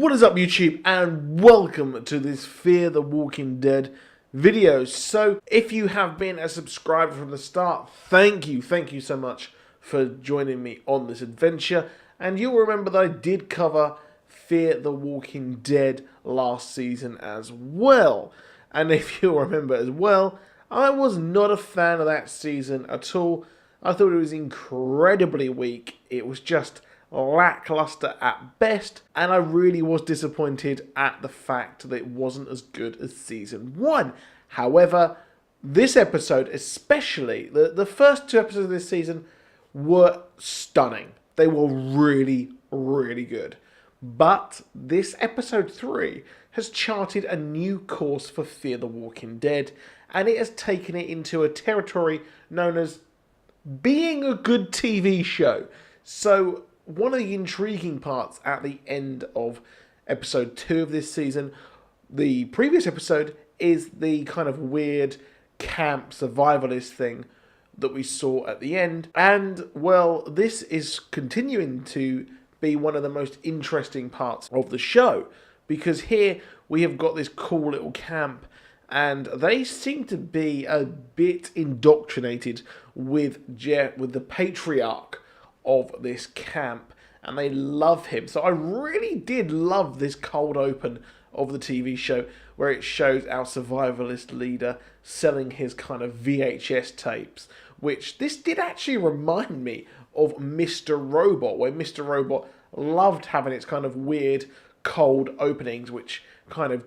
What is up, YouTube, and welcome to this Fear the Walking Dead video. So if you have been a subscriber from the start, thank you so much for joining me on this adventure. And you'll remember that I did cover Fear the Walking Dead last season as well. And if you'll remember as well, I was not a fan of that season at all. I thought it was incredibly weak. It was just lackluster at best, and I really was disappointed at the fact that it wasn't as good as season 1. However, this episode especially, the first 2 episodes of this season were stunning. They were really good. But this episode 3 has charted a new course for Fear the Walking Dead, and it has taken it into a territory known as being a good TV show. So one of the intriguing parts at the end of episode 2 of this season, the previous episode, is the kind of weird camp survivalist thing that we saw at the end. And, well, this is continuing to be one of the most interesting parts of the show, because here we have got this cool little camp, and they seem to be a bit indoctrinated with the patriarch of this camp, and they love him. So I really did love this cold open of the TV show, where it shows our survivalist leader selling his kind of VHS tapes, which this did actually remind me of Mr. Robot, where Mr. Robot loved having its kind of weird cold openings, which kind of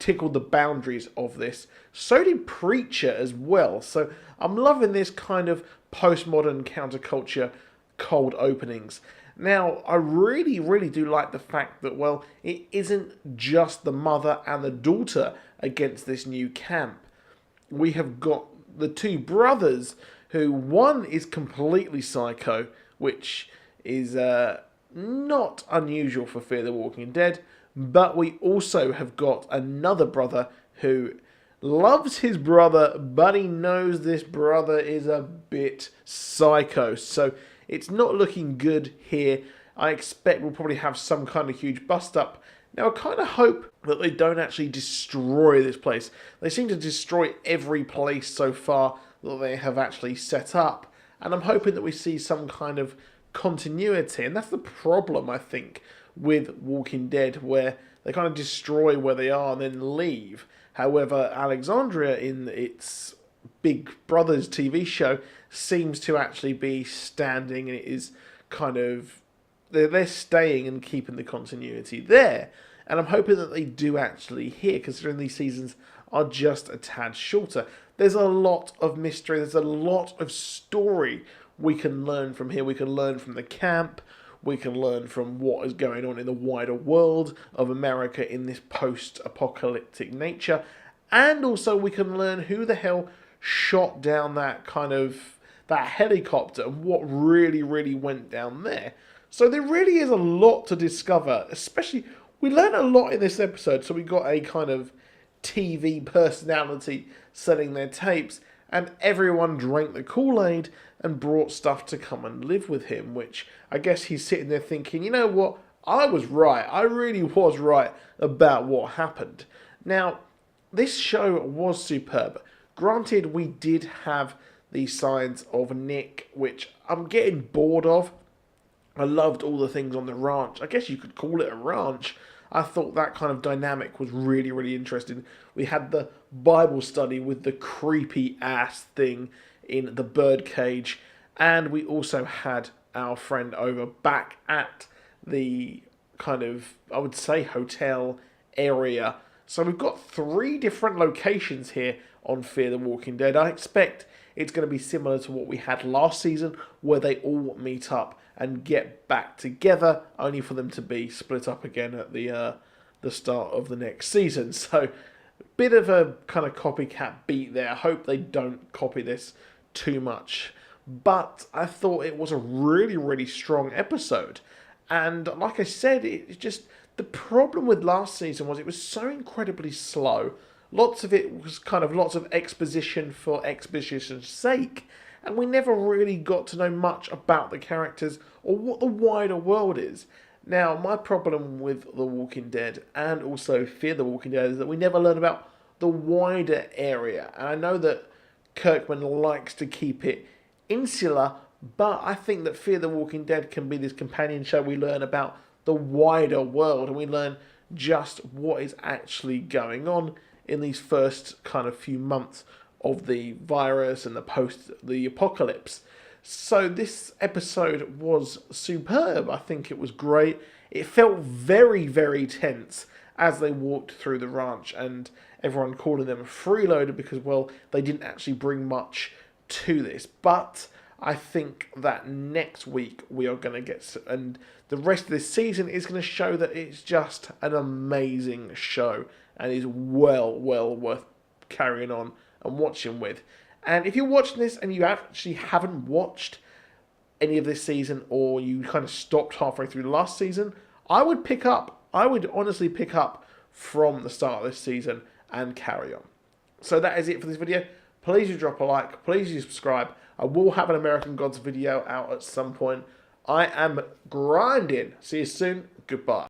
tickled the boundaries of this. So did Preacher as well. So I'm loving this kind of postmodern counterculture cold openings. Now, I really do like the fact that, well, it isn't just the mother and the daughter against this new camp. We have got the 2 brothers, who one is completely psycho, which is not unusual for Fear the Walking Dead, but we also have got another brother who loves his brother, but he knows this brother is a bit psycho. So it's not looking good here. I expect we'll probably have some kind of huge bust up. Now, I kind of hope that they don't actually destroy this place. They seem to destroy every place so far that they have actually set up. And I'm hoping that we see some kind of continuity. And that's the problem, I think, with Walking Dead, where they kind of destroy where they are and then leave. However, Alexandria, in its Big Brothers TV show, seems to actually be standing, and it is kind of, they're staying and keeping the continuity there. And I'm hoping that they do actually here, considering these seasons are just a tad shorter. There's a lot of mystery, there's a lot of story we can learn from here. We can learn from the camp, we can learn from what is going on in the wider world of America in this post-apocalyptic nature, and also we can learn who the hell shot down that helicopter and what really went down there. So there really is a lot to discover, especially we learned a lot in this episode. So we got a kind of TV personality selling their tapes, and everyone drank the Kool-Aid and brought stuff to come and live with him, which I guess he's sitting there thinking, you know what, I was right. I really was right about what happened. Now, this show was superb. Granted, we did have the signs of Nick, which I'm getting bored of. I loved all the things on the ranch. I guess you could call it a ranch. I thought that kind of dynamic was really interesting. We had the Bible study with the creepy ass thing in the birdcage, and we also had our friend over back at the kind of, I would say, hotel area. So we've got 3 different locations here on Fear the Walking Dead. I expect it's going to be similar to what we had last season, where they all meet up and get back together, only for them to be split up again at the start of the next season. So, bit of a kind of copycat beat there. I hope they don't copy this too much. But I thought it was a really strong episode. And like I said, it just, the problem with last season was it was so incredibly slow. Lots of it was kind of lots of exposition for exposition's sake, and we never really got to know much about the characters or what the wider world is. Now, my problem with The Walking Dead and also Fear the Walking Dead is that we never learn about the wider area. And I know that Kirkman likes to keep it insular, but I think that Fear the Walking Dead can be this companion show. We learn about the wider world and we learn just what is actually going on in these first kind of few months of the virus and the apocalypse. So this episode was superb. I think it was great. It felt very, very tense as they walked through the ranch and everyone calling them a freeloader because, well, they didn't actually bring much to this. But I think that next week we are going to get, and the rest of this season is going to show that it's just an amazing show and is well worth carrying on and watching with. And if you're watching this and you actually haven't watched any of this season, or you kind of stopped halfway through the last season, I would honestly pick up from the start of this season and carry on. So that is it for this video. Please do drop a like, please do subscribe. I will have an American Gods video out at some point. I am grinding. See you soon. Goodbye.